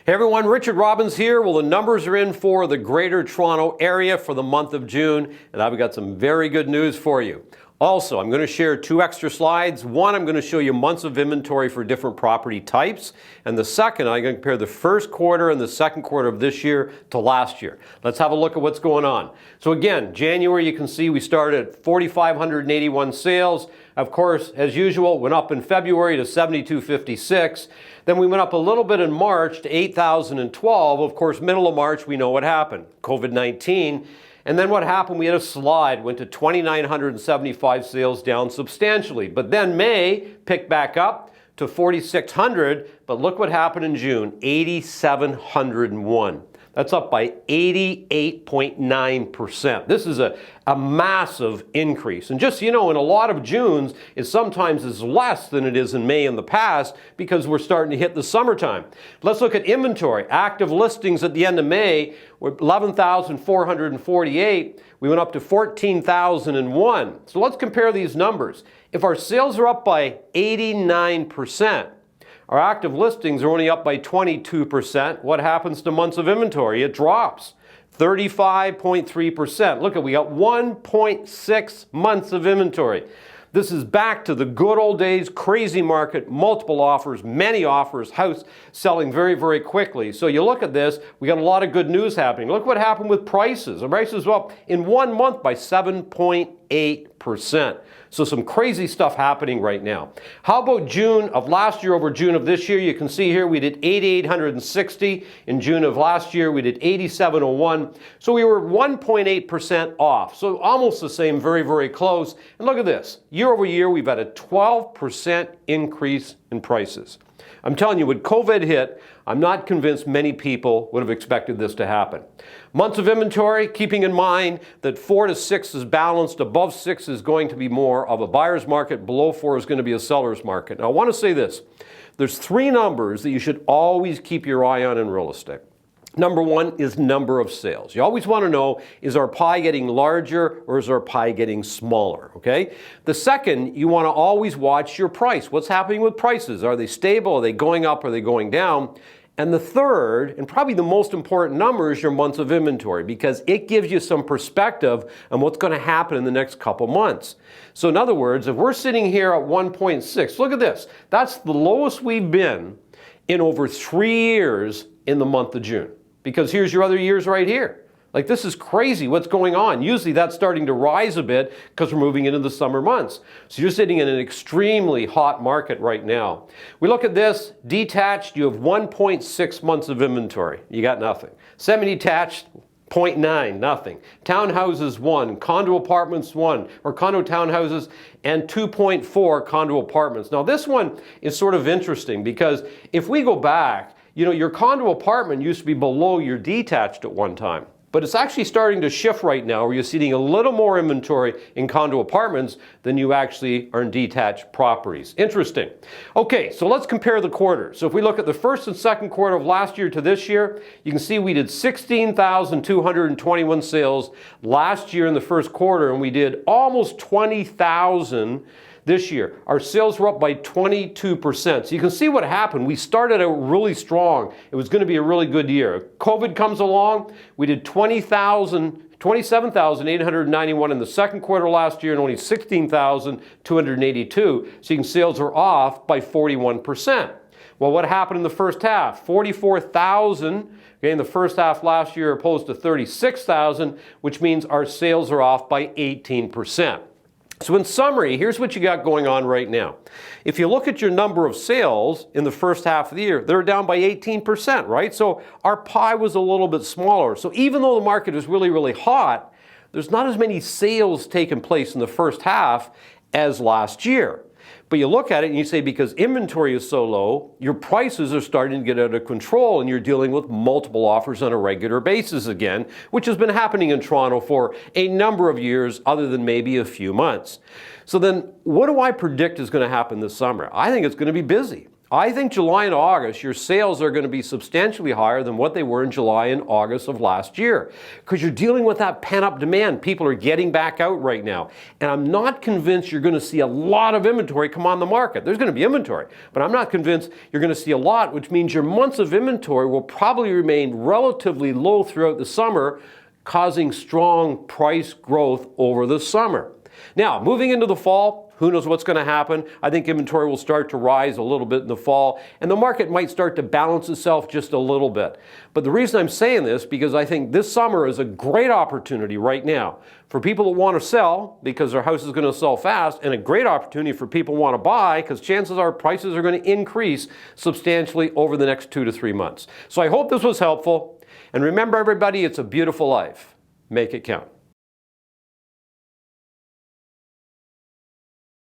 Hey everyone, Richard Robbins here. Well, the numbers are in for the Greater Toronto Area for the month of June, and I've got some very good news for you. Also, I'm going to share two extra slides. One, I'm going to show you months of inventory for different property types. And the second, I'm going to compare the first quarter and the second quarter of this year to last year. Let's have a look at what's going on. So again, January, you can see we started at 4,581 sales. Of course, as usual, went up in February to 7,256. Then we went up a little bit in March to 8,012. Of course, middle of March, we know what happened, COVID-19. And then what happened, we had a slide, went to 2,975 sales, down substantially. But then May picked back up to 4,600, but look what happened in June, 8,701. That's up by 88.9%. This is a massive increase. And just, you know, in a lot of Junes, it sometimes is less than it is in May in the past because we're starting to hit the summertime. Let's look at inventory. Active listings at the end of May were 11,448. We went up to 14,001. So let's compare these numbers. If our sales are up by 89%, our active listings are only up by 22%. What happens to months of inventory? It drops 35.3%. Look, we got 1.6 months of inventory. This is back to the good old days, crazy market, multiple offers, many offers, house selling very, very quickly. So you look at this, we got a lot of good news happening. Look what happened with prices. The prices were up in 1 month by 7.8%. So some crazy stuff happening right now. How about June of last year over June of this year? You can see here we did 8,860. In June of last year, we did 8,701. So we were 1.8% off. So almost the same, very, very close. And look at this. Year over year, we've had a 12% increase in prices. I'm telling you, when COVID hit, I'm not convinced many people would have expected this to happen. Months of inventory, keeping in mind that 4 to 6 is balanced, above 6 is going to be more of a buyer's market, below 4 is going to be a seller's market. Now, I want to say this. There's 3 numbers that you should always keep your eye on in real estate. Number 1 is number of sales. You always want to know, is our pie getting larger or is our pie getting smaller, okay? The second, you want to always watch your price. What's happening with prices? Are they stable? Are they going up? Are they going down? And the third, and probably the most important number, is your months of inventory, because it gives you some perspective on what's going to happen in the next couple months. So in other words, if we're sitting here at 1.6, look at this. That's the lowest we've been in over 3 years in the month of June. Because here's your other years right here. Like, this is crazy what's going on. Usually that's starting to rise a bit because we're moving into the summer months. So you're sitting in an extremely hot market right now. We look at this, detached, you have 1.6 months of inventory. You got nothing. Semi-detached, 0.9, nothing. Townhouses 1, condo apartments 1, or condo townhouses, and 2.4 condo apartments. Now this one is sort of interesting because if we go back, you know, your condo apartment used to be below your detached at one time. But it's actually starting to shift right now where you're seeing a little more inventory in condo apartments than you actually are in detached properties. Interesting. Okay, so let's compare the quarters. So if we look at the first and second quarter of last year to this year, you can see we did 16,221 sales last year in the first quarter, and we did almost 20,000 this year. Our sales were up by 22%. So you can see what happened. We started out really strong. It was going to be a really good year. COVID comes along. We did 27,891 in the second quarter last year and only 16,282. So you can sales are off by 41%. Well, what happened in the first half? 44,000 in the first half last year opposed to 36,000, which means our sales are off by 18%. So in summary, here's what you got going on right now. If you look at your number of sales in the first half of the year, they're down by 18%, right? So our pie was a little bit smaller. So even though the market is really, really hot, there's not as many sales taking place in the first half as last year. But you look at it and you say, because inventory is so low, your prices are starting to get out of control and you're dealing with multiple offers on a regular basis again, which has been happening in Toronto for a number of years other than maybe a few months. So then what do I predict is going to happen this summer? I think it's going to be busy. I think July and August, your sales are going to be substantially higher than what they were in July and August of last year, because you're dealing with that pent-up demand. People are getting back out right now. And I'm not convinced you're going to see a lot of inventory come on the market. There's going to be inventory, but I'm not convinced you're going to see a lot, which means your months of inventory will probably remain relatively low throughout the summer, causing strong price growth over the summer. Now, moving into the fall, who knows what's going to happen? I think inventory will start to rise a little bit in the fall, and the market might start to balance itself just a little bit. But the reason I'm saying this, because I think this summer is a great opportunity right now for people that want to sell, because their house is going to sell fast, and a great opportunity for people who want to buy, because chances are prices are going to increase substantially over the next 2 to 3 months. So I hope this was helpful. And remember, everybody, it's a beautiful life. Make it count.